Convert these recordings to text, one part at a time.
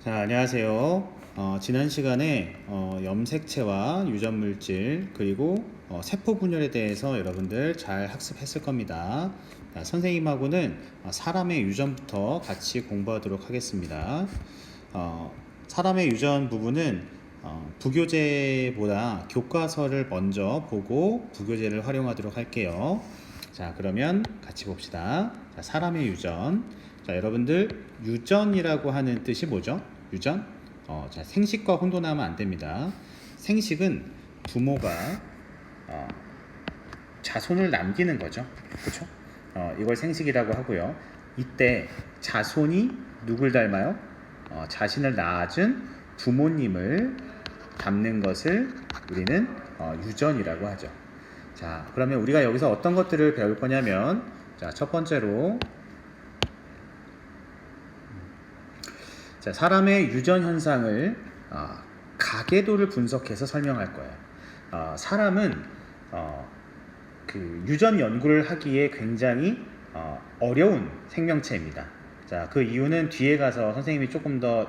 자, 안녕하세요. 지난 시간에 염색체와 유전물질 그리고 세포 분열에 대해서 여러분들 잘 학습했을 겁니다. 자, 선생님하고는 사람의 유전부터 같이 공부하도록 하겠습니다. 사람의 유전 부분은 부교재보다 교과서를 먼저 보고 부교재를 활용하도록 할게요. 자, 그러면 같이 봅시다. 자, 사람의 유전. 자, 여러분들 유전이라고 하는 뜻이 뭐죠? 유전? 자, 생식과 혼돈하면 안 됩니다. 생식은 부모가 자손을 남기는 거죠. 그렇죠? 이걸 생식이라고 하고요. 이때 자손이 누굴 닮아요? 자신을 낳아준 부모님을 닮는 것을 우리는 유전이라고 하죠. 자, 그러면 우리가 여기서 어떤 것들을 배울 거냐면, 자, 첫 번째로, 자, 사람의 유전 현상을 가계도를 분석해서 설명할 거예요. 사람은 그 유전 연구를 하기에 굉장히 어려운 생명체입니다. 자, 그 이유는 뒤에 가서 선생님이 조금 더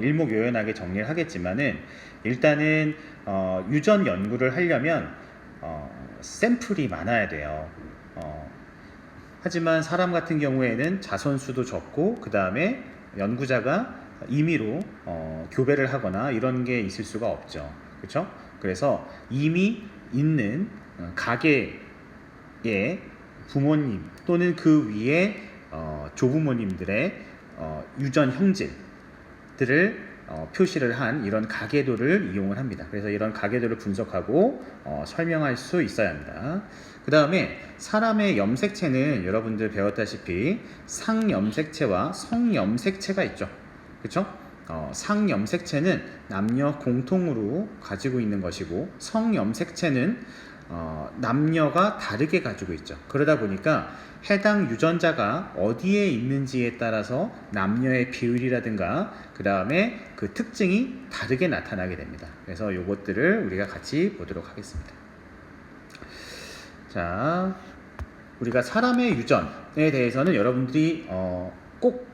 일목요연하게 정리를 하겠지만은, 일단은 유전 연구를 하려면 샘플이 많아야 돼요. 하지만 사람 같은 경우에는 자손수도 적고, 그 다음에 연구자가 임의로 교배를 하거나 이런 게 있을 수가 없죠. 그렇죠? 그래서 이미 있는 가계의 부모님 또는 그 위에 조부모님들의 유전 형질들을 표시를 한 이런 가계도를 이용을 합니다. 그래서 이런 가계도를 분석하고 설명할 수 있어야 합니다. 그 다음에 사람의 염색체는 여러분들 배웠다시피 상염색체와 성염색체가 있죠. 그렇죠? 상염색체는 남녀 공통으로 가지고 있는 것이고, 성염색체는 남녀가 다르게 가지고 있죠. 그러다 보니까 해당 유전자가 어디에 있는지에 따라서 남녀의 비율이라든가 그 다음에 그 특징이 다르게 나타나게 됩니다. 그래서 이것들을 우리가 같이 보도록 하겠습니다. 자, 우리가 사람의 유전에 대해서는 여러분들이 꼭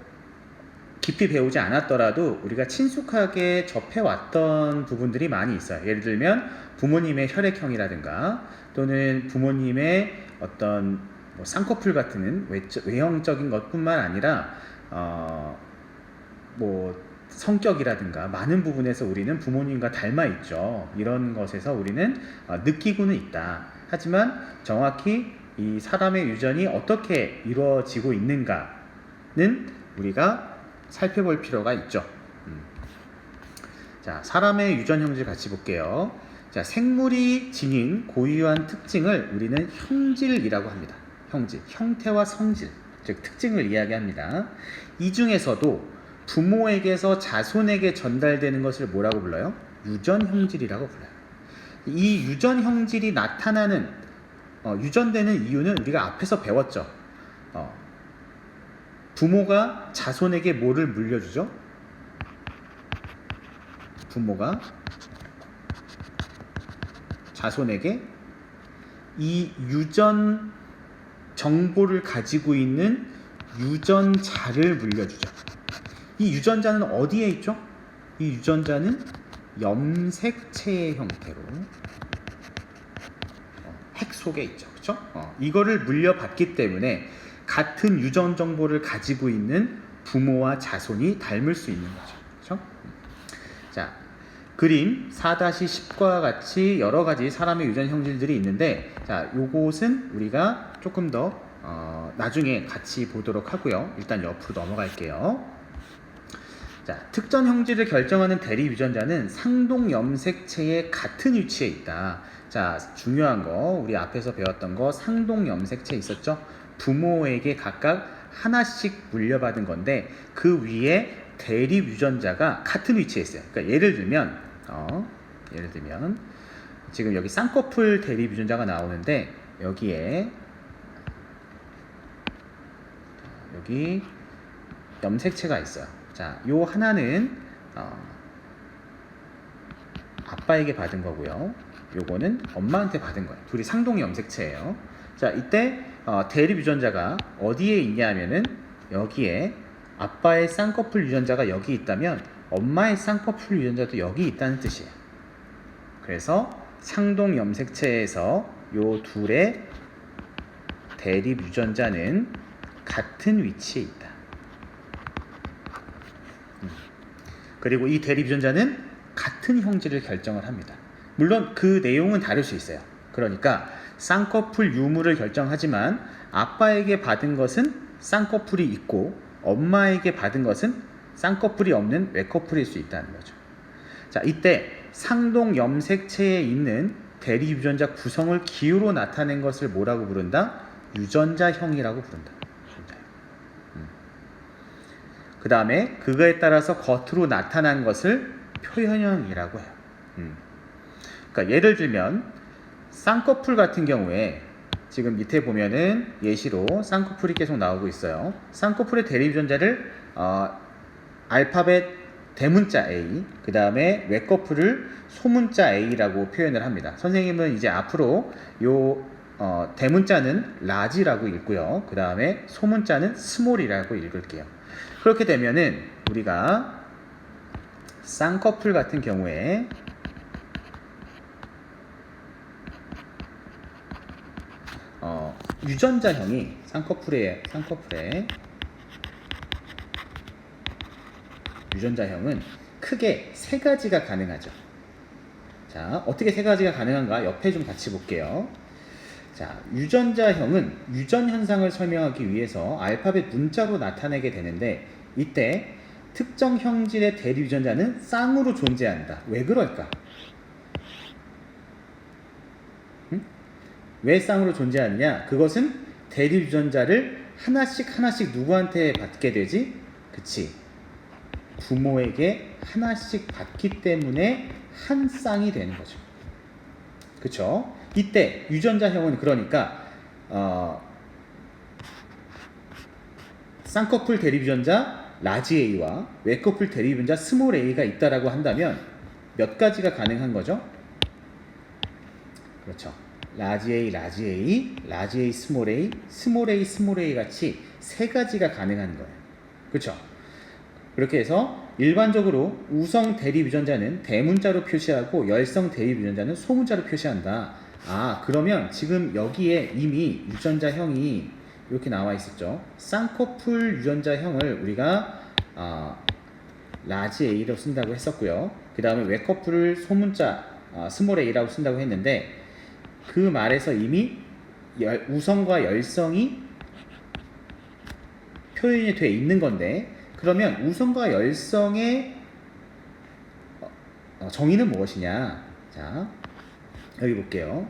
깊이 배우지 않았더라도 우리가 친숙하게 접해왔던 부분들이 많이 있어요. 예를 들면 부모님의 혈액형이라든가 또는 부모님의 어떤 쌍꺼풀 같은 외형적인 것뿐만 아니라 성격이라든가 많은 부분에서 우리는 부모님과 닮아 있죠. 이런 것에서 우리는 느끼고는 있다. 하지만 정확히 이 사람의 유전이 어떻게 이루어지고 있는가는 우리가 살펴볼 필요가 있죠. 자, 사람의 유전 형질 같이 볼게요. 자, 생물이 지닌 고유한 특징을 우리는 형질이라고 합니다. 형질, 형태와 성질, 즉 특징을 이야기합니다. 이 중에서도 부모에게서 자손에게 전달되는 것을 뭐라고 불러요? 유전 형질이라고 불러요. 이 유전 형질이 나타나는 유전되는 이유는 우리가 앞에서 배웠죠. 부모가 자손에게 뭐를 물려주죠? 부모가 자손에게 이 유전 정보를 가지고 있는 유전자를 물려주죠. 이 유전자는 어디에 있죠? 이 유전자는 염색체의 형태로 핵 속에 있죠. 그렇죠? 이거를 물려받기 때문에 같은 유전 정보를 가지고 있는 부모와 자손이 닮을 수 있는 거죠. 그렇죠? 자, 그림 4-10과 같이 여러 가지 사람의 유전 형질들이 있는데, 자, 요것은 우리가 조금 더 나중에 같이 보도록 하고요. 일단 옆으로 넘어갈게요. 자, 특정 형질을 결정하는 대리 유전자는 상동 염색체의 같은 위치에 있다. 자, 중요한 거 우리 앞에서 배웠던 거 상동 염색체 있었죠? 부모에게 각각 하나씩 물려받은 건데 그 위에 대리 유전자가 같은 위치에 있어요. 그러니까 예를 들면 지금 여기 쌍꺼풀 대리 유전자가 나오는데 여기에 여기 염색체가 있어요. 자, 요 하나는 아빠에게 받은 거고요. 요거는 엄마한테 받은 거예요. 둘이 상동 염색체예요. 자, 이때 대립 유전자가 어디에 있냐 하면은 여기에 아빠의 쌍꺼풀 유전자가 여기 있다면 엄마의 쌍꺼풀 유전자도 여기 있다는 뜻이에요. 그래서 상동 염색체에서 요 둘의 대립 유전자는 같은 위치에 있다. 그리고 이 대립 유전자는 같은 형질을 결정을 합니다. 물론 그 내용은 다를 수 있어요. 그러니까 쌍꺼풀 유무를 결정하지만 아빠에게 받은 것은 쌍꺼풀이 있고 엄마에게 받은 것은 쌍꺼풀이 없는 외꺼풀일 수 있다는 거죠. 자, 이때 상동 염색체에 있는 대립 유전자 구성을 기호로 나타낸 것을 뭐라고 부른다? 유전자형이라고 부른다. 그 다음에 그거에 따라서 겉으로 나타난 것을 표현형이라고 해요. 그러니까 예를 들면 쌍꺼풀 같은 경우에 지금 밑에 보면은 예시로 쌍꺼풀이 계속 나오고 있어요. 쌍꺼풀의 대립 유전자를 알파벳 대문자 A, 그 다음에 외꺼풀을 소문자 A라고 표현을 합니다. 선생님은 이제 앞으로 요 대문자는 라지라고 읽고요. 그 다음에 소문자는 스몰이라고 읽을게요. 그렇게 되면은 우리가 쌍꺼풀 같은 경우에 유전자형이 쌍꺼풀의 유전자형은 크게 세 가지가 가능하죠. 자, 어떻게 세 가지가 가능한가? 옆에 좀 같이 볼게요. 자, 유전자형은 유전 현상을 설명하기 위해서 알파벳 문자로 나타내게 되는데 이때 특정 형질의 대립 유전자는 쌍으로 존재한다. 왜 그럴까? 왜 쌍으로 존재하느냐? 그것은 대립 유전자를 하나씩 누구한테 받게 되지? 그치. 부모에게 하나씩 받기 때문에 한 쌍이 되는 거죠. 그쵸? 이때 유전자형은 그러니까 쌍꺼풀 대립 유전자 라지 A와 외꺼풀 대립 유전자 스몰 A가 있다라고 한다면 몇 가지가 가능한 거죠? 그렇죠. 라지 A, 라지 A, 스몰 A, 스몰 A, 스몰 A 같이 세 가지가 가능한 거예요. 그렇죠? 그렇게 해서 일반적으로 우성 대립 유전자는 대문자로 표시하고 열성 대립 유전자는 소문자로 표시한다. 아, 그러면 지금 여기에 이미 유전자형이 이렇게 나와 있었죠. 쌍꺼풀 유전자형을 우리가 라지 A로 쓴다고 했었고요. 그 다음에 외꺼풀을 소문자 스몰 A라고 쓴다고 했는데 그 말에서 이미 우성과 열성이 표현이 돼 있는 건데 그러면 우성과 열성의 정의는 무엇이냐? 자, 여기 볼게요.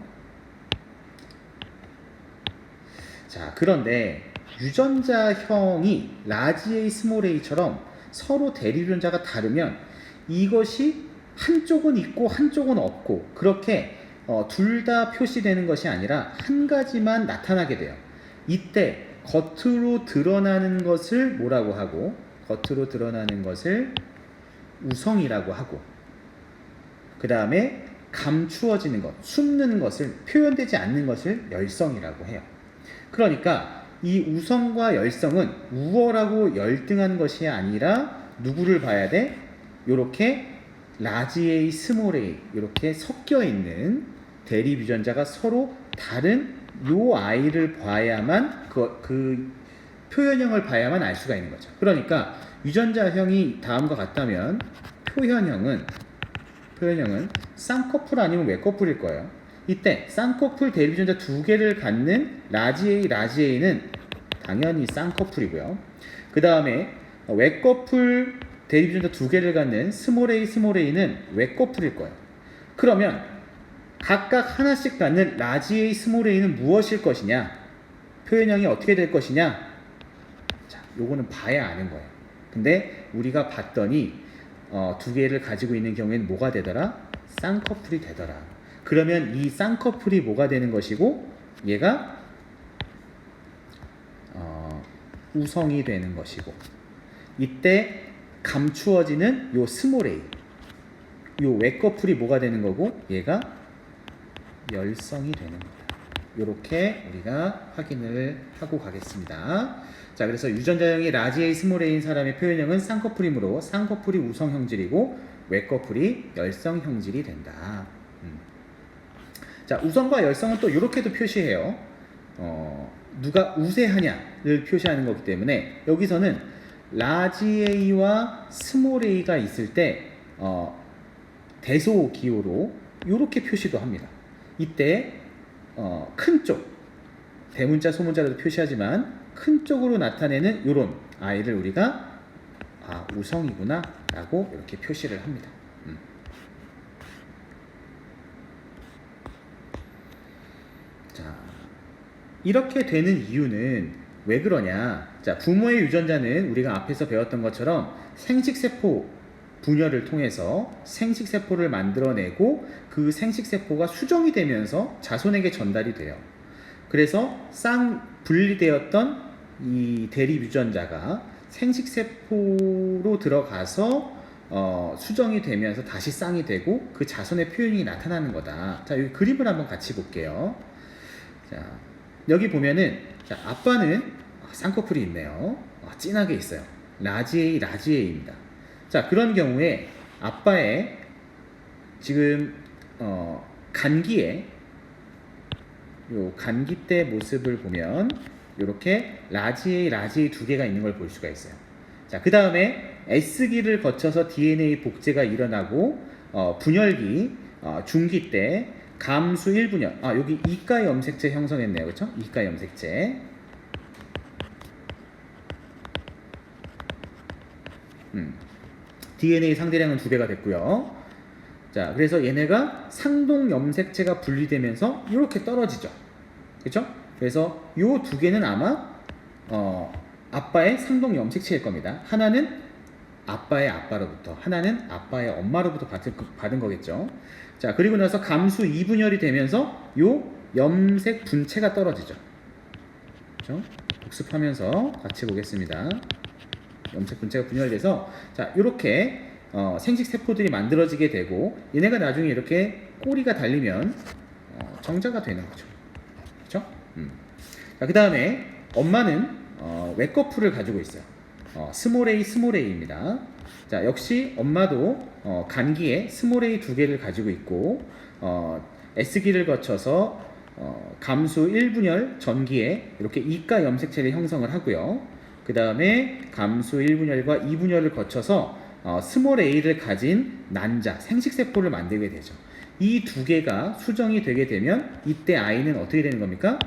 자, 그런데 유전자형이 라지 A, 스몰 A처럼 서로 대립 유전자가 다르면 이것이 한쪽은 있고 한쪽은 없고 그렇게 둘 다 표시되는 것이 아니라 한 가지만 나타나게 돼요. 이때 겉으로 드러나는 것을 뭐라고 하고 겉으로 드러나는 것을 우성이라고 하고 그 다음에 감추어지는 것, 숨는 것을 표현되지 않는 것을 열성이라고 해요. 그러니까 이 우성과 열성은 우월하고 열등한 것이 아니라 누구를 봐야 돼? 요렇게 라지 A, 스몰 A 이렇게 섞여 있는 대립 유전자가 서로 다른 요 아이를 봐야만 그 표현형을 봐야만 알 수가 있는 거죠. 그러니까 유전자형이 다음과 같다면 표현형은 쌍꺼풀 아니면 외꺼풀일 거예요. 이때 쌍꺼풀 대립 유전자 두 개를 갖는 라지 A는 당연히 쌍꺼풀이고요. 그 다음에 외꺼풀 대립 유전자 두 개를 갖는 스몰 A는 외꺼풀일 거예요. 그러면 각각 하나씩 갖는 라지 A, 스몰 A는 무엇일 것이냐? 표현형이 어떻게 될 것이냐? 자, 요거는 봐야 아는 거예요. 근데 우리가 봤더니 두 개를 가지고 있는 경우에는 뭐가 되더라? 쌍꺼풀이 되더라. 그러면 이 쌍꺼풀이 뭐가 되는 것이고 얘가 우성이 되는 것이고 이때 감추어지는 요 스몰 A 요 외꺼풀이 뭐가 되는 거고 얘가 열성이 되는 거야. 이렇게 우리가 확인을 하고 가겠습니다. 자, 그래서 유전자형이 라지 A, 스몰 a인 사람의 표현형은 쌍꺼풀이므로 쌍꺼풀이 우성 형질이고 외꺼풀이 열성 형질이 된다. 자, 우성과 열성은 또 이렇게도 표시해요. 누가 우세하냐를 표시하는 거기 때문에 여기서는 라지 A와 스몰 a가 있을 때 대소 기호로 이렇게 표시도 합니다. 이때 큰 쪽, 대문자 소문자로도 표시하지만 큰 쪽으로 나타내는 이런 아이를 우리가 우성이구나 라고 이렇게 표시를 합니다. 자, 이렇게 되는 이유는 왜 그러냐? 자, 부모의 유전자는 우리가 앞에서 배웠던 것처럼 생식세포 분열을 통해서 생식세포를 만들어내고 그 생식세포가 수정이 되면서 자손에게 전달이 돼요. 그래서 분리되었던 이 대립 유전자가 생식세포로 들어가서 수정이 되면서 다시 쌍이 되고 그 자손의 표현이 나타나는 거다. 자, 여기 그림을 한번 같이 볼게요. 자, 여기 보면은 자, 아빠는 쌍꺼풀이 있네요. 진하게 있어요. 라지 A, 라지 A입니다. 자, 그런 경우에 아빠의 지금 간기에 요 간기 때 모습을 보면 이렇게 라지 A, 라지 A 두 개가 있는 걸 볼 수가 있어요. 자, 그 다음에 S기를 거쳐서 DNA 복제가 일어나고 분열기 중기 때 감수 1분열 여기 이가 염색체 형성했네요. 그렇죠? 이가 염색체. DNA 상대량은 2배가 됐고요. 자, 그래서 얘네가 상동 염색체가 분리되면서 이렇게 떨어지죠. 그렇죠? 그래서 요 두 개는 아마 아빠의 상동 염색체일 겁니다. 하나는 아빠의 아빠로부터, 하나는 아빠의 엄마로부터 받은 거겠죠. 자, 그리고 나서 감수 2분열이 되면서 요 염색 분체가 떨어지죠. 그렇죠? 복습하면서 같이 보겠습니다. 염색 분체가 분열돼서 자, 이렇게 생식 세포들이 만들어지게 되고 얘네가 나중에 이렇게 꼬리가 달리면 정자가 되는 거죠. 그렇죠? 자, 그 다음에 엄마는 외꺼풀을 가지고 있어요. 스몰 A, 스몰 A입니다. 자, 역시 엄마도 간기에 스몰 A 2개를 가지고 있고 S기를 거쳐서 감수 1분열 전기에 이렇게 이가 염색체를 형성을 하고요. 그 다음에 감수 1분열과 2분열을 거쳐서 스몰 a를 가진 난자, 생식세포를 만들게 되죠. 이 두 개가 수정이 되게 되면 이때 아이는 어떻게 되는 겁니까?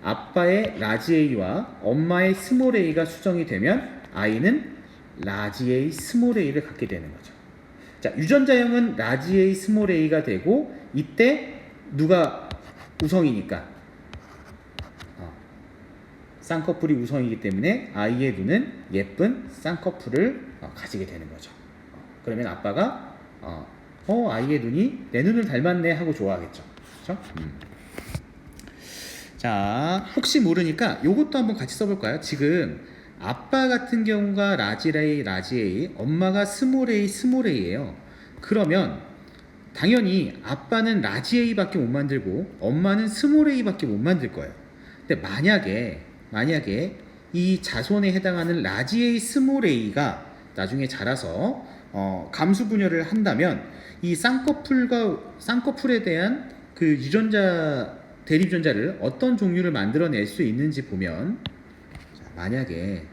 아빠의 라지 A와 엄마의 스몰 a가 수정이 되면 아이는 라지 A, 스몰 a를 갖게 되는 거죠. 자, 유전자형은 라지 A, 스몰 a가 되고 이때 누가 우성이니까 쌍꺼풀이 우성이기 때문에 아이의 눈은 예쁜 쌍꺼풀을 가지게 되는 거죠. 그러면 아빠가 아이의 눈이 내 눈을 닮았네 하고 좋아하겠죠. 그렇죠? 자, 혹시 모르니까 요것도 한번 같이 써볼까요? 지금 아빠 같은 경우가 라지 A, 라지 A, 엄마가 스몰 A, 스몰 A예요. 그러면 당연히 아빠는 라지 A밖에 못 만들고 엄마는 스몰 A밖에 못 만들 거예요. 근데 만약에 이 자손에 해당하는 라지 A, 스몰 a가 나중에 자라서 감수 분열을 한다면 이 쌍꺼풀에 대한 그 유전자 대립 유전자를 어떤 종류를 만들어낼 수 있는지 보면 자, 만약에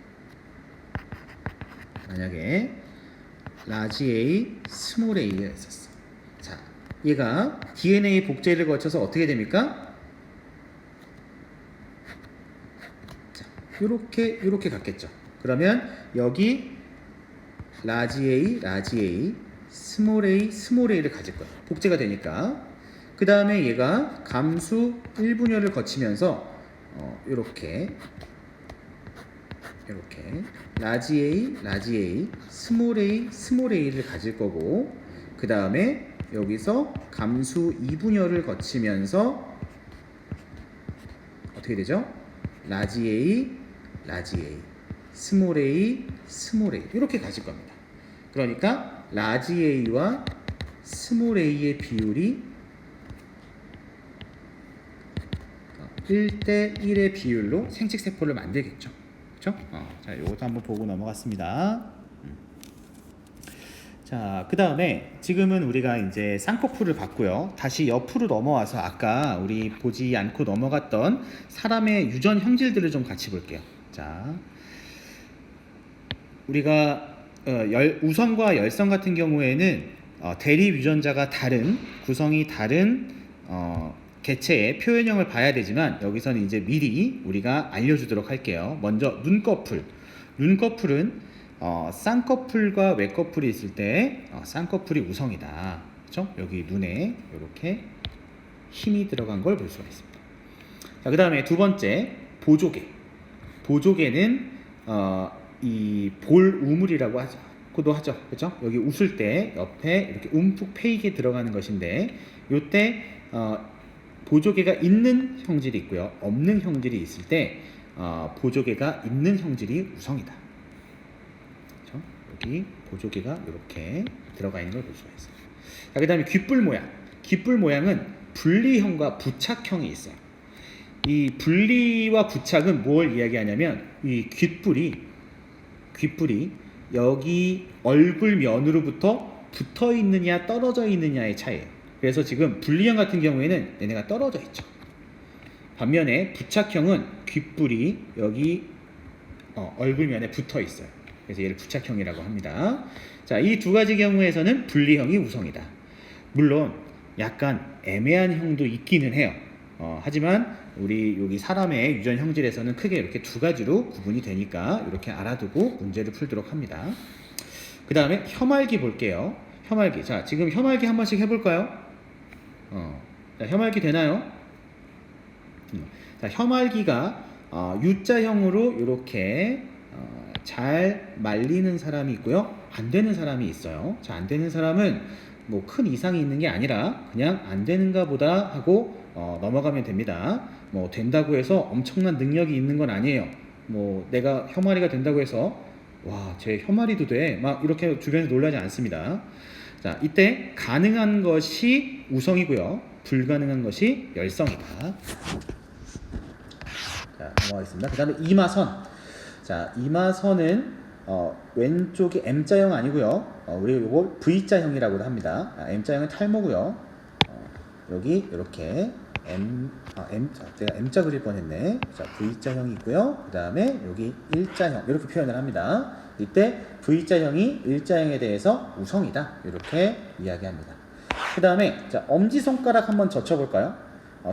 라지 A, 스몰 A가 있었어. 자, 얘가 DNA 복제를 거쳐서 어떻게 됩니까? 이렇게 갔겠죠. 그러면 여기 라지 A, 스몰 A를 가질 거예요. 복제가 되니까. 그 다음에 얘가 감수 1분열을 거치면서 이렇게 라지 A, 스몰 A를 가질 거고, 그 다음에 여기서 감수 2분열을 거치면서 어떻게 되죠? 라지 A, 스몰 A 이렇게 가질 겁니다. 그러니까 라지 A와 스몰 A의 비율이 1대 1의 비율로 생식세포를 만들겠죠. 그렇죠? 자, 이것도 한번 보고 넘어갔습니다. 자, 그 다음에 지금은 우리가 이제 쌍꺼풀을 봤고요. 다시 옆으로 넘어와서 아까 우리 보지 않고 넘어갔던 사람의 유전 형질들을 좀 같이 볼게요. 자, 우리가 우성과 열성 같은 경우에는 대립 유전자가 다른 구성이 다른 개체의 표현형을 봐야 되지만 여기서는 이제 미리 우리가 알려주도록 할게요. 먼저 눈꺼풀은 쌍꺼풀과 외꺼풀이 있을 때 쌍꺼풀이 우성이다. 그렇죠? 여기 눈에 이렇게 힘이 들어간 걸 볼 수가 있습니다. 자, 그 다음에 두 번째 보조개는 이 볼우물이라고 하죠. 그렇죠? 여기 웃을 때 옆에 이렇게 움푹 패이게 들어가는 것인데 이때 보조개가 있는 형질이 있고요, 없는 형질이 있을 때 보조개가 있는 형질이 우성이다. 그렇죠? 여기 보조개가 이렇게 들어가 있는 걸 볼 수가 있어요. 자, 그 다음에 귓불 모양은 분리형과 부착형이 있어요. 이 분리와 부착은 뭘 이야기하냐면 이 귓불이 여기 얼굴 면으로부터 붙어 있느냐 떨어져 있느냐의 차이예요. 그래서 지금 분리형 같은 경우에는 얘네가 떨어져 있죠. 반면에 부착형은 귓불이 여기 얼굴면에 붙어 있어요. 그래서 얘를 부착형이라고 합니다. 자, 이 두 가지 경우에서는 분리형이 우성이다. 물론 약간 애매한 형도 있기는 해요. 하지만 우리 여기 사람의 유전 형질에서는 크게 이렇게 두 가지로 구분이 되니까 이렇게 알아두고 문제를 풀도록 합니다. 그 다음에 혐알기 볼게요. 혐알기. 자, 지금 혐알기 한 번씩 해볼까요? 자, 혐알기 되나요? 자, 혐알기가 U자형으로 이렇게 잘 말리는 사람이 있고요, 안 되는 사람이 있어요. 자, 안 되는 사람은 뭐 큰 이상이 있는 게 아니라 그냥 안 되는가 보다 하고 넘어가면 됩니다. 뭐 된다고 해서 엄청난 능력이 있는 건 아니에요. 뭐 내가 혐알이가 된다고 해서 와, 쟤 혐알이도 돼 막 이렇게 주변에서 놀라지 않습니다. 자, 이때 가능한 것이 우성이고요, 불가능한 것이 열성이다. 자, 넘어가겠습니다. 그 다음에 이마선. 자, 이마선은 왼쪽이 M자형 아니고요, 우리 이거 V자형이라고도 합니다. M자형은 탈모고요. 여기 이렇게 제가 M자 그릴 뻔했네. 자, V자형이 있고요. 그 다음에 여기 일자형 이렇게 표현을 합니다. 이때 V자형이 일자형에 대해서 우성이다 이렇게 이야기합니다. 그 다음에 자, 엄지손가락 한번 젖혀볼까요?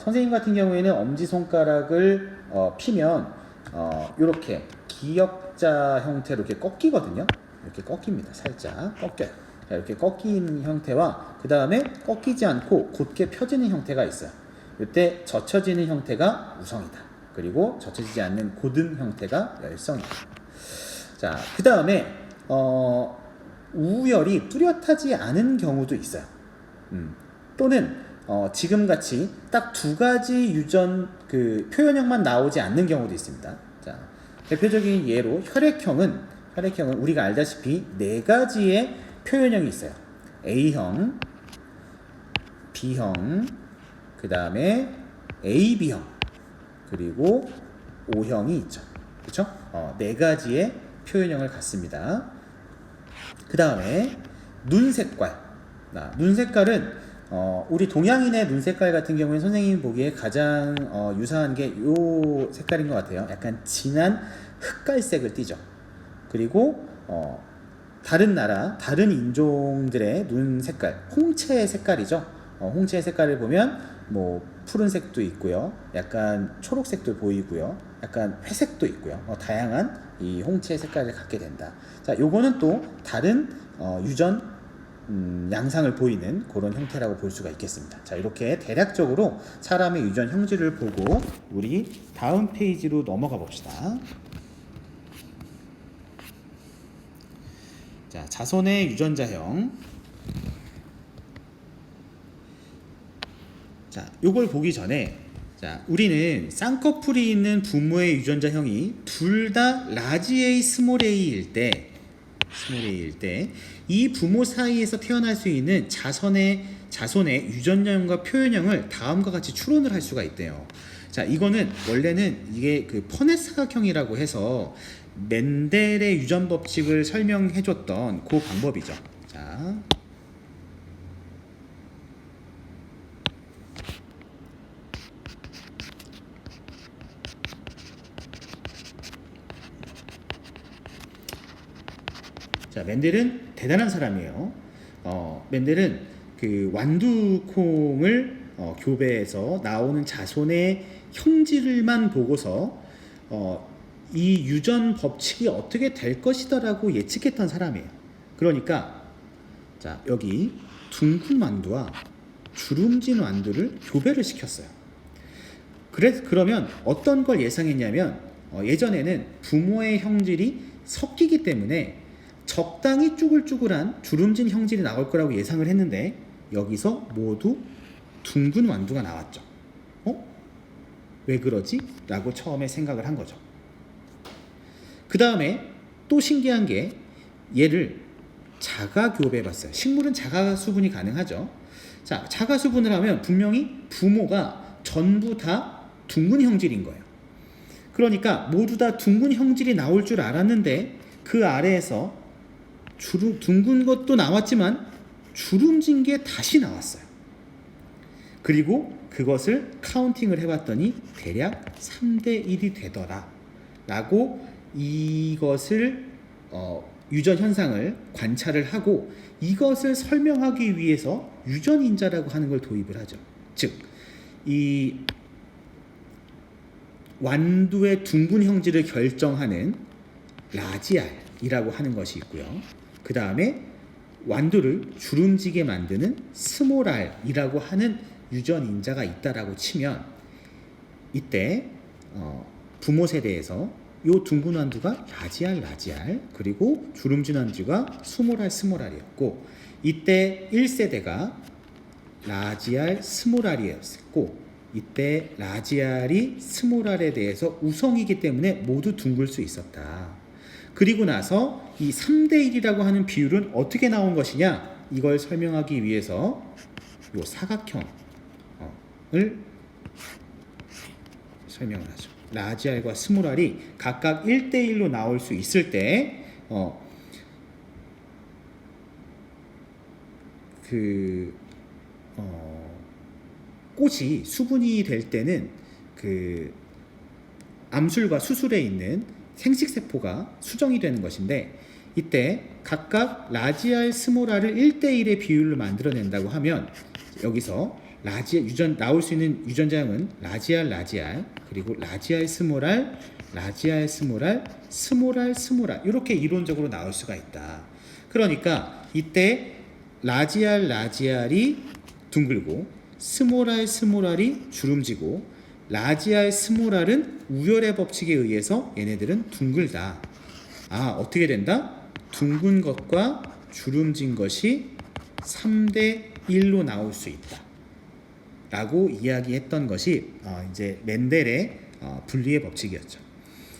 선생님 같은 경우에는 엄지손가락을 피면 이렇게 기역자 형태로 이렇게 꺾이거든요. 이렇게 꺾입니다. 살짝 꺾여요. 자, 이렇게 꺾이는 형태와 그 다음에 꺾이지 않고 곧게 펴지는 형태가 있어요. 이때 젖혀지는 형태가 우성이다. 그리고 젖혀지지 않는 고든 형태가 열성이다. 자, 그 다음에 우열이 뚜렷하지 않은 경우도 있어요. 또는 지금같이 딱 두 가지 유전 표현형만 나오지 않는 경우도 있습니다. 자, 대표적인 예로 혈액형은 우리가 알다시피 네 가지의 표현형이 있어요. A형, B형, 그 다음에 AB형, 그리고 O형이 있죠. 그렇죠? 네 가지의 표현형을 갖습니다. 그 다음에 눈 색깔. 눈 색깔은 우리 동양인의 눈 색깔 같은 경우에 선생님이 보기에 가장 유사한 게 이 색깔인 것 같아요. 약간 진한 흑갈색을 띠죠. 그리고 다른 나라, 다른 인종들의 눈 색깔, 홍채 색깔이죠. 홍채 색깔을 보면 뭐 푸른색도 있고요, 약간 초록색도 보이고요, 약간 회색도 있고요. 다양한 이 홍채 색깔을 갖게 된다. 자, 요거는 또 다른 유전 양상을 보이는 그런 형태라고 볼 수가 있겠습니다. 자, 이렇게 대략적으로 사람의 유전 형질을 보고 우리 다음 페이지로 넘어가 봅시다. 자, 자손의 유전자형. 자, 요걸 보기 전에 자, 우리는 쌍꺼풀이 있는 부모의 유전자형이 둘 다 라지 A 스몰 A일 때 이 부모 사이에서 태어날 수 있는 자손의 유전자형과 표현형을 다음과 같이 추론을 할 수가 있대요. 자, 이거는 원래는 이게 그 퍼넷 사각형이라고 해서 멘델의 유전 법칙을 설명해줬던 그 방법이죠. 자, 멘델은 대단한 사람이에요. 멘델은 그 완두콩을 교배해서 나오는 자손의 형질만 보고서 이 유전 법칙이 어떻게 될 것이다라고 예측했던 사람이에요. 그러니까 자, 여기 둥근 완두와 주름진 완두를 교배를 시켰어요. 그러면 어떤 걸 예상했냐면 예전에는 부모의 형질이 섞이기 때문에 적당히 쭈글쭈글한 주름진 형질이 나올 거라고 예상을 했는데 여기서 모두 둥근 완두가 나왔죠. 왜 그러지? 라고 처음에 생각을 한 거죠. 그 다음에 또 신기한 게 얘를 자가 교배해 봤어요. 식물은 자가 수분이 가능하죠. 자, 자가 수분을 하면 분명히 부모가 전부 다 둥근 형질인 거예요. 그러니까 모두 다 둥근 형질이 나올 줄 알았는데 그 아래에서 둥근 것도 나왔지만 주름진 게 다시 나왔어요. 그리고 그것을 카운팅을 해봤더니 대략 3대 1이 되더라 라고 이것을 유전 현상을 관찰을 하고 이것을 설명하기 위해서 유전인자라고 하는 걸 도입을 하죠. 즉, 이 완두의 둥근 형질을 결정하는 라지알이라고 하는 것이 있고요. 그 다음에 완두를 주름지게 만드는 스몰알이라고 하는 유전인자가 있다라고 치면 이때 부모 세대에서 요 둥근 완두가 라지알 그리고 주름진 완두가 스몰알이었고 이때 1세대가 라지알 스몰알이었고 이때 라지알이 스몰알에 대해서 우성이기 때문에 모두 둥글 수 있었다. 그리고 나서 이 3대 1이라고 하는 비율은 어떻게 나온 것이냐 이걸 설명하기 위해서 요 사각형을 설명을 하죠. 라지알과 스몰알이 각각 1대1로 나올 수 있을 때 꽃이 수분이 될 때는 그 암술과 수술에 있는 생식세포가 수정이 되는 것인데 이때 각각 라지알 스몰알을 1대1의 비율로 만들어낸다고 하면 여기서 나올 수 있는 유전자형은 라지알 그리고 라지알 스몰알 이렇게 이론적으로 나올 수가 있다. 그러니까 이때 라지알이 둥글고 스몰알이 주름지고 라지알 스몰알은 우열의 법칙에 의해서 얘네들은 둥글다. 어떻게 된다? 둥근 것과 주름진 것이 3대 1로 나올 수 있다 라고 이야기했던 것이 이제 멘델의 분리의 법칙이었죠.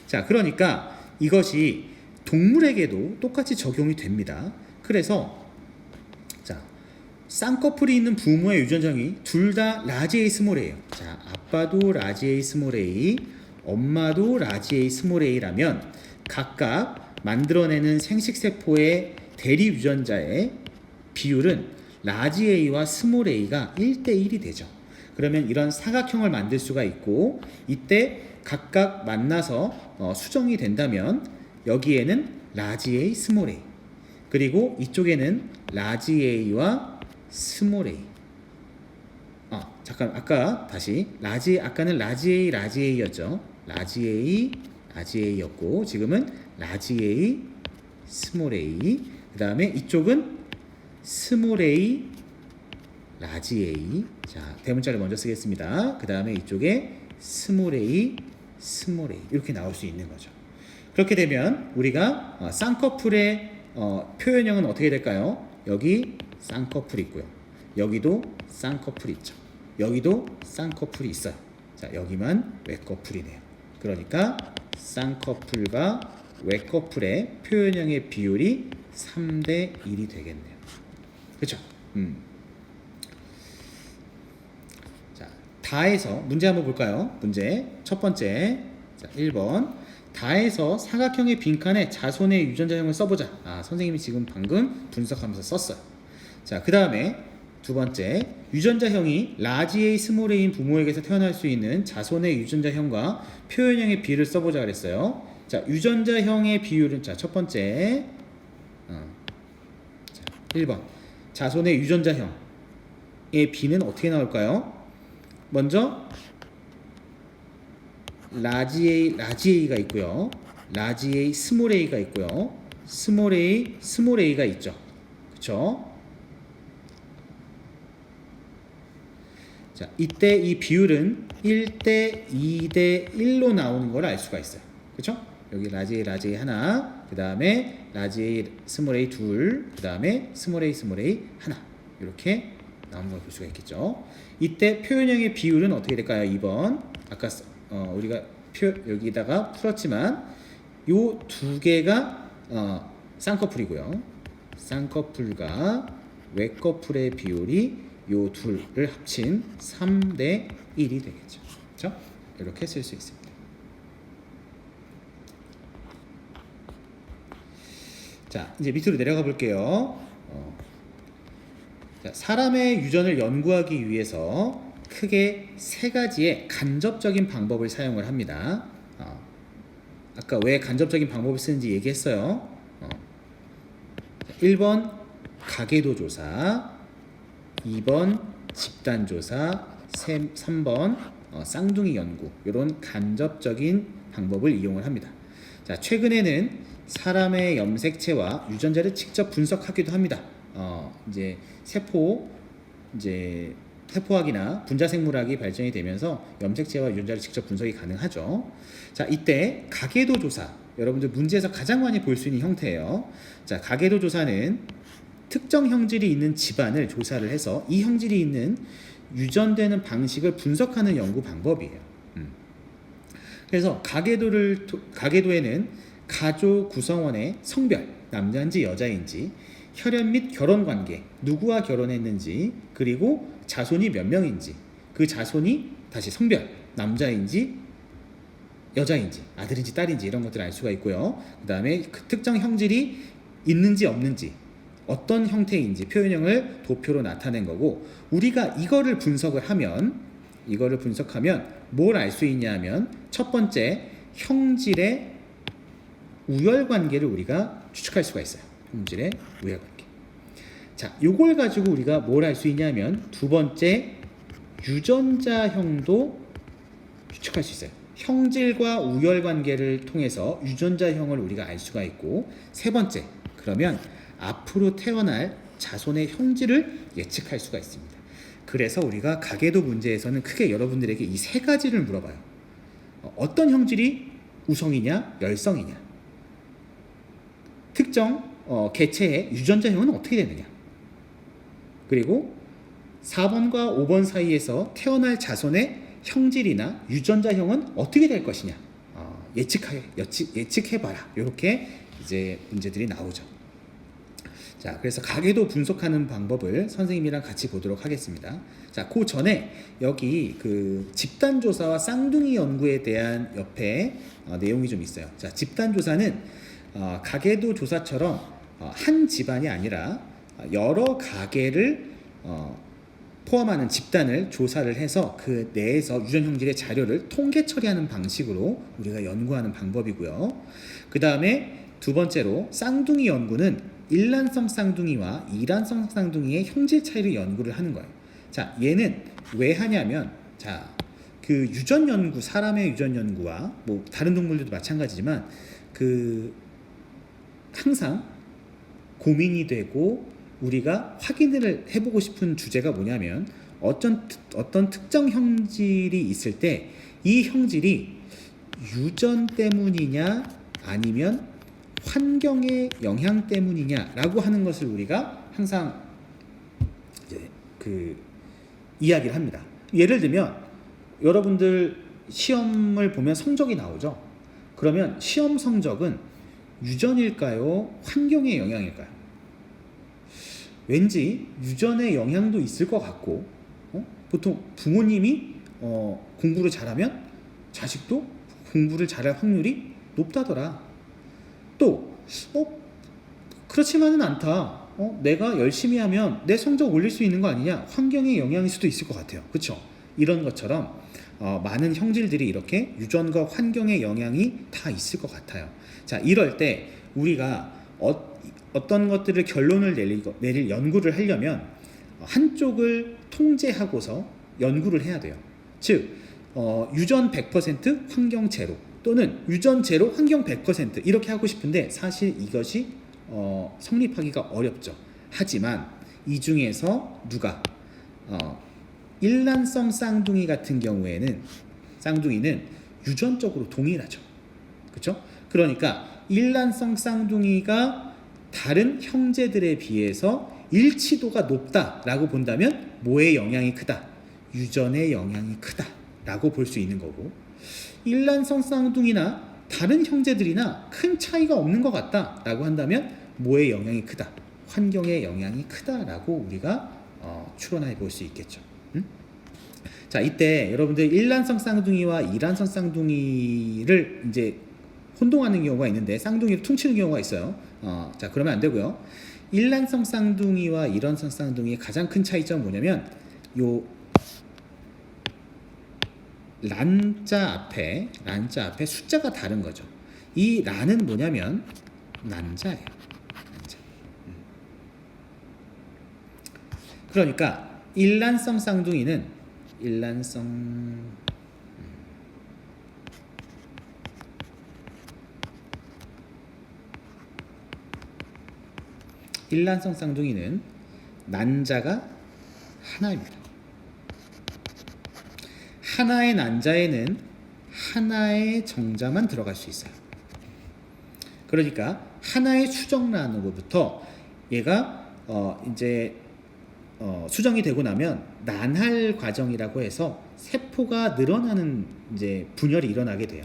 자, 그러니까 이것이 동물에게도 똑같이 적용이 됩니다. 그래서 자, 쌍꺼풀이 있는 부모의 유전자형이 둘 다 라지 A 스몰 A예요. 자, 아빠도 라지 A 스몰 A, 엄마도 라지 A 스몰 A라면 각각 만들어내는 생식세포의 대리 유전자의 비율은 라지 A와 스몰 A가 1대1이 되죠. 그러면 이런 사각형을 만들 수가 있고 이때 각각 만나서 수정이 된다면 여기에는 라지 A, 스몰 A 그리고 이쪽에는 라지 A와 스몰 A 아까 다시 아까는 라지 A였죠. 라지 A였고 지금은 라지 A, 스몰 A 그 다음에 이쪽은 스몰 A, 라지 A 자, 대문자를 먼저 쓰겠습니다. 그 다음에 이쪽에 스몰 A 이렇게 나올 수 있는 거죠. 그렇게 되면 우리가 쌍꺼풀의 표현형은 어떻게 될까요? 여기 쌍꺼풀이 있고요. 여기도 쌍꺼풀이 있죠. 여기도 쌍꺼풀이 있어요. 자, 여기만 외꺼풀이네요. 그러니까 쌍꺼풀과 외꺼풀의 표현형의 비율이 3대 1이 되겠네요. 그렇죠? 자, 다에서 문제 한번 볼까요? 문제 첫 번째. 자, 1번. 다에서 사각형의 빈칸에 자손의 유전자형을 써보자. 선생님이 지금 방금 분석하면서 썼어요. 자, 그 다음에 두 번째. 유전자형이 라지 A, 스몰 a인 부모에게서 태어날 수 있는 자손의 유전자형과 표현형의 비율을 써보자 그랬어요. 자, 유전자형의 비율은 자, 첫 번째. 자, 1번. 자손의 유전자형의 비는 어떻게 나올까요? 먼저 라지 A가 있고요. 라지 A, 스몰 a가 있고요. 스몰 A가 있죠. 그쵸? 자, 이때 이 비율은 1대 2대 1로 나오는 걸 알 수가 있어요. 그쵸? 여기 라지 A 하나, 그 다음에 라지 A, 스몰 a 둘, 그 다음에 스몰 a 하나. 이렇게 나오는 걸 볼 수가 있겠죠. 이때 표현형의 비율은 어떻게 될까요? 2번. 아까 우리가 여기다가 풀었지만 요 두 개가 쌍꺼풀이고요. 쌍꺼풀과 외꺼풀의 비율이 요 둘을 합친 3대 1이 되겠죠. 그렇죠? 이렇게 쓸 수 있습니다. 자, 이제 밑으로 내려가 볼게요. 자, 사람의 유전을 연구하기 위해서 크게 세 가지의 간접적인 방법을 사용을 합니다. 아까 왜 간접적인 방법을 쓰는지 얘기했어요. 1번 가계도 조사, 2번 집단 조사, 3번 쌍둥이 연구. 이런 간접적인 방법을 이용을 합니다. 자, 최근에는 사람의 염색체와 유전자를 직접 분석하기도 합니다. 이제 세포학이나 분자생물학이 발전이 되면서 염색체와 유전자를 직접 분석이 가능하죠. 자, 이때 가계도 조사, 여러분들 문제에서 가장 많이 볼 수 있는 형태예요. 자, 가계도 조사는 특정 형질이 있는 집안을 조사를 해서 이 형질이 있는 유전되는 방식을 분석하는 연구 방법이에요. 그래서 가계도에는 가족 구성원의 성별, 남자인지 여자인지, 혈연 및 결혼 관계, 누구와 결혼했는지, 그리고 자손이 몇 명인지, 그 자손이 다시 성별, 남자인지 여자인지, 아들인지 딸인지 이런 것들을 알 수가 있고요. 그 다음에 그 특정 형질이 있는지 없는지, 어떤 형태인지 표현형을 도표로 나타낸 거고, 우리가 이거를 분석하면 뭘 알 수 있냐 하면 첫 번째, 형질의 우열관계를 우리가 추측할 수가 있어요. 형질의 우열관계. 자, 요걸 가지고 우리가 뭘 알 수 있냐면 두 번째, 유전자형도 추측할 수 있어요. 형질과 우열관계를 통해서 유전자형을 우리가 알 수가 있고, 세 번째, 그러면 앞으로 태어날 자손의 형질을 예측할 수가 있습니다. 그래서 우리가 가계도 문제에서는 크게 여러분들에게 이 세 가지를 물어봐요. 어떤 형질이 우성이냐, 열성이냐, 특정 개체의 유전자형은 어떻게 되느냐, 그리고 4번과 5번 사이에서 태어날 자손의 형질이나 유전자형은 어떻게 될 것이냐, 예측해봐라. 이렇게 이제 문제들이 나오죠. 자, 그래서 가계도 분석하는 방법을 선생님이랑 같이 보도록 하겠습니다. 자, 그 전에 여기 그 집단조사와 쌍둥이 연구에 대한 옆에 내용이 좀 있어요. 자, 집단조사는 가계도 조사처럼 한 집안이 아니라 여러 가계를 포함하는 집단을 조사를 해서 그 내에서 유전 형질의 자료를 통계 처리하는 방식으로 우리가 연구하는 방법이고요. 그 다음에 두 번째로 쌍둥이 연구는 일란성 쌍둥이와 이란성 쌍둥이의 형질 차이를 연구를 하는 거예요. 자, 얘는 왜 하냐면, 자, 그 유전 연구, 사람의 유전 연구와 뭐 다른 동물들도 마찬가지지만 그 항상 고민이 되고 우리가 확인을 해보고 싶은 주제가 뭐냐면, 어떤 특정 형질이 있을 때 이 형질이 유전 때문이냐 아니면 환경의 영향 때문이냐라고 하는 것을 우리가 항상 이제 그 이야기를 합니다. 예를 들면 여러분들 시험을 보면 성적이 나오죠. 그러면 시험 성적은 유전일까요? 환경의 영향일까요? 왠지 유전의 영향도 있을 것 같고, 보통 부모님이 공부를 잘하면 자식도 공부를 잘할 확률이 높다더라. 또 그렇지만은 않다. 내가 열심히 하면 내 성적 올릴 수 있는 거 아니냐? 환경의 영향일 수도 있을 것 같아요. 그렇죠? 이런 것처럼 많은 형질들이 이렇게 유전과 환경의 영향이 다 있을 것 같아요. 자, 이럴 때 우리가 어떤 것들을 결론을 내릴 연구를 하려면 한쪽을 통제하고서 연구를 해야 돼요. 즉 유전 100% 환경 제로 또는 유전 제로 환경 100% 이렇게 하고 싶은데 사실 이것이 성립하기가 어렵죠. 하지만 이 중에서 누가 일란성 쌍둥이 같은 경우에는 쌍둥이는 유전적으로 동일하죠. 그렇죠? 그러니까 일란성 쌍둥이가 다른 형제들에 비해서 일치도가 높다라고 본다면 뭐의 영향이 크다? 유전의 영향이 크다라고 볼 수 있는 거고, 일란성 쌍둥이나 다른 형제들이나 큰 차이가 없는 것 같다라고 한다면 뭐의 영향이 크다? 환경의 영향이 크다라고 우리가 추론해 볼 수 있겠죠. 자, 이때 여러분들 일란성 쌍둥이와 이란성 쌍둥이를 이제 혼동하는 경우가 있는데 쌍둥이를 퉁치는 경우가 있어요. 자, 그러면 안 되고요. 일란성 쌍둥이와 이란성 쌍둥이의 가장 큰 차이점은 뭐냐면 요 란자 앞에 숫자가 다른 거죠. 이 란은 뭐냐면 난자예요. 난자. 그러니까 일란성 쌍둥이는 일란성 쌍둥이는 난자가 하나입니다. 하나의 난자에는 하나의 정자만 들어갈 수 있어요. 그러니까 하나의 수정란으로부터 얘가 이제 수정이 되고 나면 난할 과정이라고 해서 세포가 늘어나는 이제 분열이 일어나게 돼요.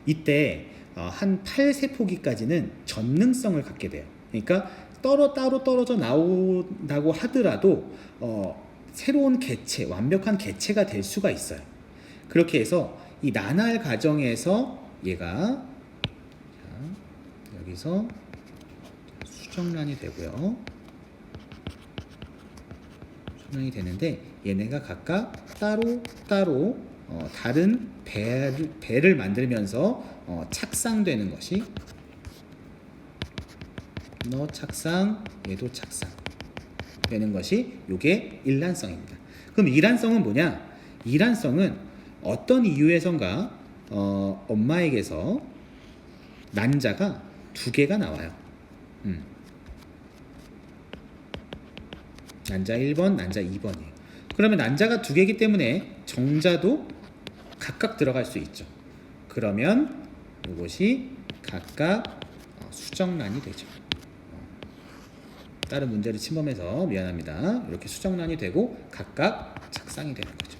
이때 한 8세포기까지는 전능성을 갖게 돼요. 그러니까 따로 떨어져 나온다고 하더라도 새로운 개체, 완벽한 개체가 될 수가 있어요. 그렇게 해서 이 난할 과정에서 얘가 여기서 수정란이 되고요. 수정란이 되는데 얘네가 각각 따로 다른 배를 만들면서 착상되는 것이 너 착상, 얘도 착상 되는 것이 요게 일란성입니다. 그럼 이란성은 뭐냐? 이란성은 어떤 이유에선가 엄마에게서 난자가 2개가 나와요. 난자 1번, 난자 2번이에요. 그러면 난자가 2개이기 때문에 정자도 각각 들어갈 수 있죠. 그러면 이것이 각각 수정란이 되죠. 다른 문제를 침범해서 미안합니다. 이렇게 수정란이 되고 각각 착상이 되는 거죠.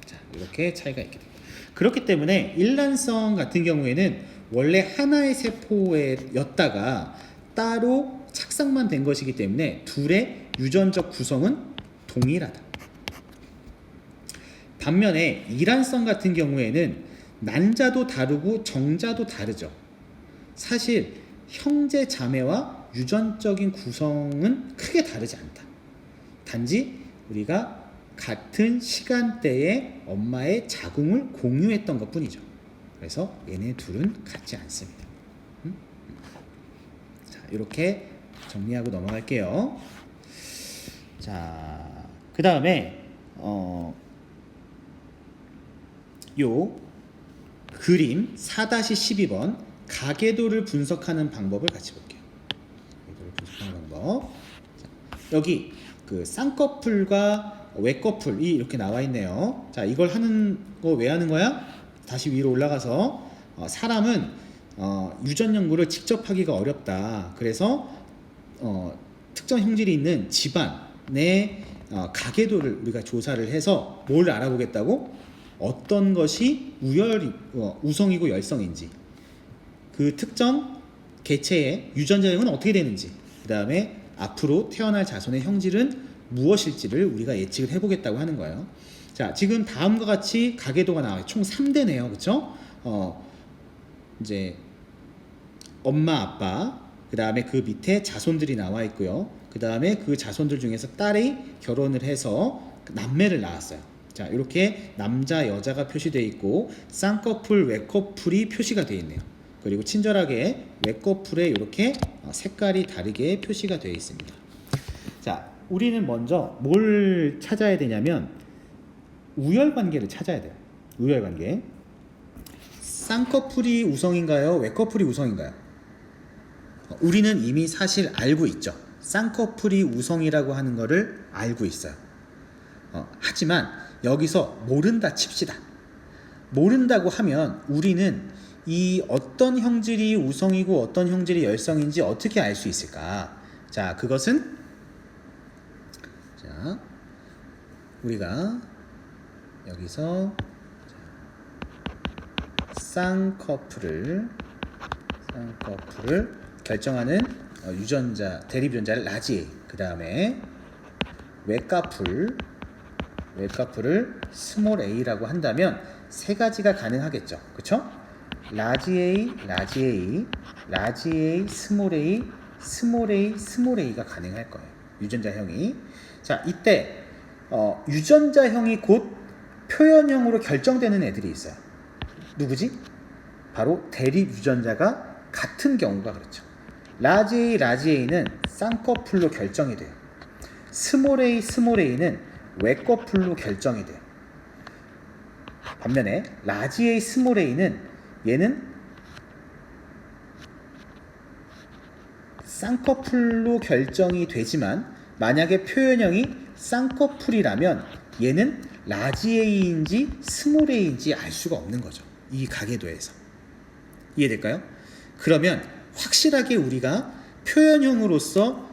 자, 이렇게 차이가 있게 됩니다. 그렇기 때문에 일란성 같은 경우에는 원래 하나의 세포였다가 따로 착상만 된 것이기 때문에 둘의 유전적 구성은 동일하다. 반면에 이란성 같은 경우에는 난자도 다르고 정자도 다르죠. 사실 형제 자매와 유전적인 구성은 크게 다르지 않다. 단지 우리가 같은 시간대에 엄마의 자궁을 공유했던 것 뿐이죠. 그래서 얘네 둘은 같지 않습니다. 자, 이렇게 정리하고 넘어갈게요. 자, 그 다음에 요 그림 4-12번 가계도를 분석하는 방법을 같이 볼게요. 가계도를 분석하는 방법. 자, 여기 그 쌍꺼풀과 외꺼풀이 이렇게 나와 있네요. 자, 이걸 하는 거 왜 하는 거야? 다시 위로 올라가서 사람은 유전 연구를 직접 하기가 어렵다. 그래서 특정 형질이 있는 집안의 가계도를 우리가 조사를 해서 뭘 알아보겠다고? 어떤 것이 우성이고 열성인지, 그 특정 개체의 유전자 형은 어떻게 되는지, 그 다음에 앞으로 태어날 자손의 형질은 무엇일지를 우리가 예측을 해보겠다고 하는 거예요. 자, 지금 다음과 같이 가계도가 나와요. 총 3대네요. 그렇죠? 이제 엄마, 아빠, 그 다음에 그 밑에 자손들이 나와 있고요. 그 다음에 그 자손들 중에서 딸이 결혼을 해서 남매를 낳았어요. 자, 이렇게 남자, 여자가 표시되어 있고 쌍꺼풀, 외꺼풀이 표시가 되어 있네요. 그리고 친절하게 외꺼풀에 이렇게 색깔이 다르게 표시가 되어 있습니다. 자, 우리는 먼저 뭘 찾아야 되냐면 우열관계를 찾아야 돼요. 우열관계. 쌍꺼풀이 우성인가요? 외꺼풀이 우성인가요? 우리는 이미 사실 알고 있죠. 쌍꺼풀이 우성이라고 하는 거를 알고 있어요. 하지만 여기서 모른다 칩시다. 모른다고 하면 우리는 이 어떤 형질이 우성이고 어떤 형질이 열성인지 어떻게 알 수 있을까? 자, 그것은 자, 우리가 여기서 쌍꺼풀을 결정하는 유전자, 대립유전자를 라지 A, 그 다음에 외꺼풀을 스몰 a라고 한다면 세 가지가 가능하겠죠. 그쵸? 라지 A, 스몰 A, 스몰 A가 가능할 거예요. 유전자형이. 자, 이때 유전자형이 곧 표현형으로 결정되는 애들이 있어요. 누구지? 바로 대립 유전자가 같은 경우가 그렇죠. 라지 A는 쌍꺼풀로 결정이 돼요. 스몰 A는 외꺼풀로 결정이 돼요. 반면에 라지 A, 스몰 A는 얘는 쌍꺼풀로 결정이 되지만 만약에 표현형이 쌍꺼풀이라면 얘는 라지 A인지 스몰 A인지 알 수가 없는 거죠. 이 가계도에서. 이해될까요? 그러면 확실하게 우리가 표현형으로서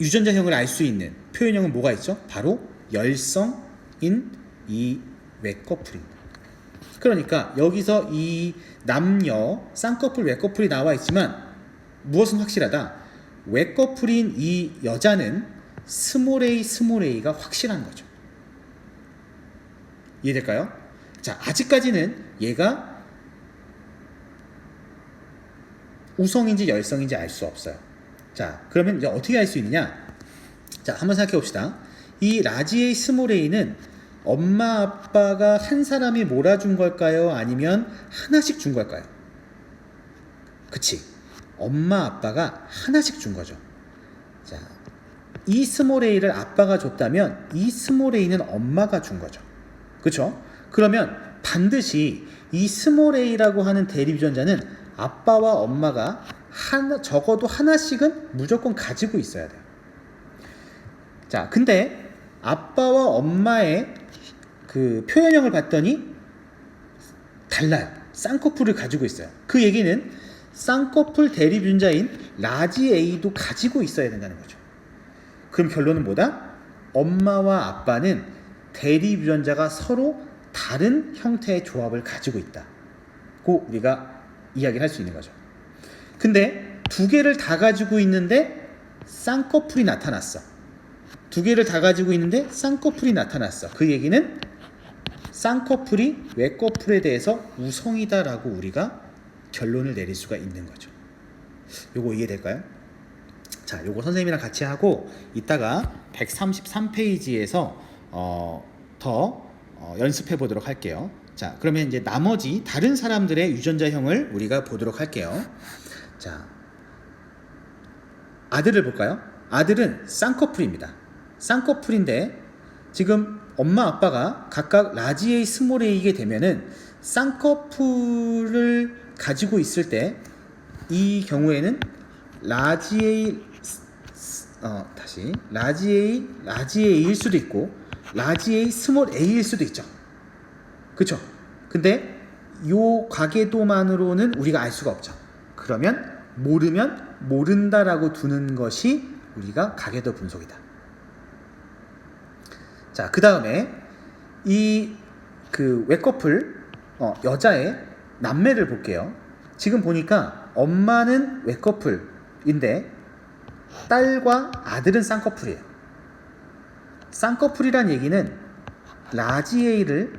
유전자형을 알 수 있는 표현형은 뭐가 있죠? 바로 열성인 이 외꺼풀입니다. 그러니까 여기서 이 남녀 쌍꺼풀 외꺼풀이 나와 있지만 무엇은 확실하다? 외꺼풀인 이 여자는 스몰 A가 확실한 거죠. 이해될까요? 자, 아직까지는 얘가 우성인지 열성인지 알 수 없어요. 자, 그러면 이제 어떻게 알 수 있느냐? 자, 한번 생각해 봅시다. 이 라지 A, 스몰 A는 엄마, 아빠가 한 사람이 몰아준 걸까요? 아니면 하나씩 준 걸까요? 그치? 엄마, 아빠가 하나씩 준 거죠. 자, 이 스몰 A를 아빠가 줬다면 이 스몰 A는 엄마가 준 거죠. 그쵸? 그러면 반드시 이 스몰 A라고 하는 대립유전자는 아빠와 엄마가 적어도 하나씩은 무조건 가지고 있어야 돼요. 자, 근데 아빠와 엄마의 그 표현형을 봤더니 달라요. 쌍꺼풀을 가지고 있어요. 그 얘기는 쌍꺼풀 대립유전자인 라지 A도 가지고 있어야 된다는 거죠. 그럼 결론은 뭐다? 엄마와 아빠는 대립유전자가 서로 다른 형태의 조합을 가지고 있다고 우리가 이야기를 할 수 있는 거죠. 근데 두 개를 다 가지고 있는데 쌍꺼풀이 나타났어. 두 개를 다 가지고 있는데 쌍꺼풀이 나타났어. 그 얘기는 쌍꺼풀이 외꺼풀에 대해서 우성이다라고 우리가 결론을 내릴 수가 있는 거죠. 요거 이해될까요? 자, 요거 선생님이랑 같이 하고 이따가 133페이지에서 더 연습해 보도록 할게요. 자, 그러면 이제 나머지 다른 사람들의 유전자형을 우리가 보도록 할게요. 자, 아들을 볼까요? 아들은 쌍꺼풀입니다. 쌍꺼풀인데 지금 엄마 아빠가 각각 라지 A, 스몰 A이게 되면은 쌍꺼풀을 가지고 있을 때 이 경우에는 라지 A A일 수도 있고 라지 A, 스몰 A일 수도 있죠. 그쵸? 근데 요 가계도만으로는 우리가 알 수가 없죠. 그러면 모르면 모른다라고 두는 것이 우리가 가계도 분석이다. 자, 그 다음에 이 그 외꺼풀 여자의 남매를 볼게요. 지금 보니까 엄마는 외꺼풀인데 딸과 아들은 쌍꺼풀이에요. 쌍꺼풀이란 얘기는 라지 A를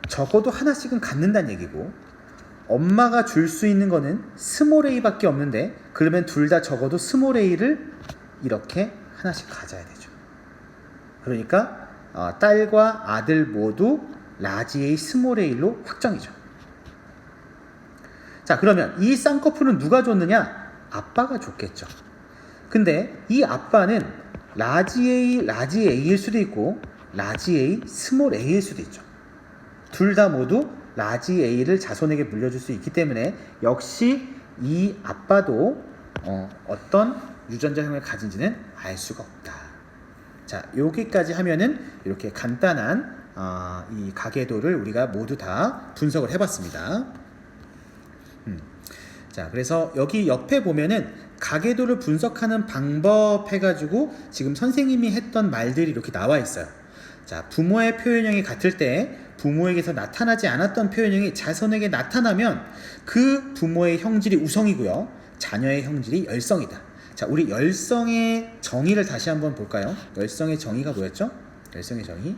적어도 하나씩은 갖는다는 얘기고, 엄마가 줄 수 있는 거는 스몰 A밖에 없는데, 그러면 둘 다 적어도 스몰 A를 이렇게 하나씩 가져야 되죠. 그러니까 딸과 아들 모두 라지 A, 스몰 A로 확정이죠. 자, 그러면 이 쌍꺼풀은 누가 줬느냐? 아빠가 줬겠죠. 근데 이 아빠는 라지 A, 라지 A일 수도 있고 라지 A, 스몰 A일 수도 있죠. 둘 다 모두 라지 A를 자손에게 물려줄 수 있기 때문에 역시 이 아빠도 어떤 유전자형을 가진지는 알 수가 없다. 자, 여기까지 하면은 이렇게 간단한 이 가계도를 우리가 모두 다 분석을 해봤습니다. 자, 그래서 여기 옆에 보면은 가계도를 분석하는 방법 해가지고 지금 선생님이 했던 말들이 이렇게 나와 있어요. 자, 부모의 표현형이 같을 때 부모에게서 나타나지 않았던 표현형이 자손에게 나타나면 그 부모의 형질이 우성이고요, 자녀의 형질이 열성이다. 자, 우리 열성의 정의를 다시 한번 볼까요? 열성의 정의가 뭐였죠? 열성의 정의.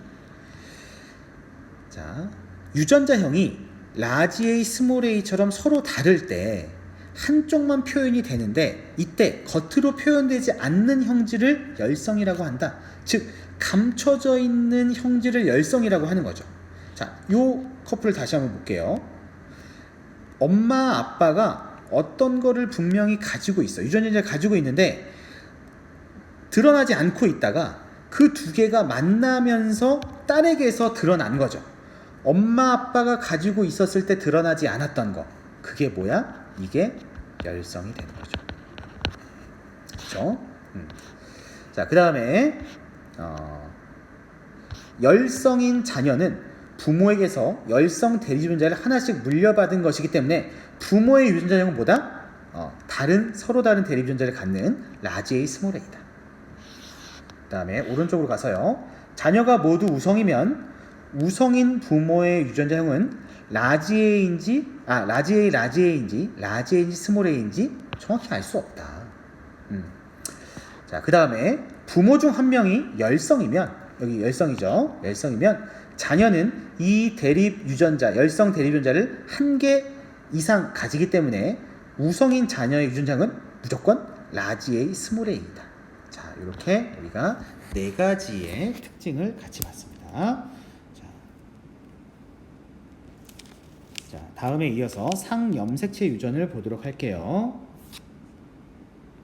자, 유전자형이 라지 A, 스몰 A처럼 서로 다를 때 한쪽만 표현이 되는데, 이때 겉으로 표현되지 않는 형질을 열성이라고 한다. 즉, 감춰져 있는 형질을 열성이라고 하는 거죠. 자, 요 커플을 다시 한번 볼게요. 엄마, 아빠가 어떤 거를 분명히 가지고 있어. 유전자를 가지고 있는데 드러나지 않고 있다가 그 두 개가 만나면서 딸에게서 드러난 거죠. 엄마, 아빠가 가지고 있었을 때 드러나지 않았던 거. 그게 뭐야? 이게 열성이 되는 거죠. 그렇죠? 자, 그 다음에 열성인 자녀는 부모에게서 열성 대리유전자를 하나씩 물려받은 것이기 때문에 부모의 유전자형은 뭐다? 서로 다른 대리유전자를 갖는 라지 A, 스몰 A다. 그 다음에 오른쪽으로 가서요. 자녀가 모두 우성이면 우성인 부모의 유전자형은 라지 A인지 라지 A인지 스몰 A인지 정확히 알 수 없다. 자, 그 다음에 부모 중 한 명이 열성이면, 여기 열성이죠. 열성이면 자녀는 이 대립 유전자, 열성 대립 유전자를 한 개 이상 가지기 때문에 우성인 자녀의 유전자는 무조건 라지 A, 스몰 A이다. 자, 이렇게 우리가 네 가지의 특징을 같이 봤습니다. 자, 다음에 이어서 상염색체 유전을 보도록 할게요.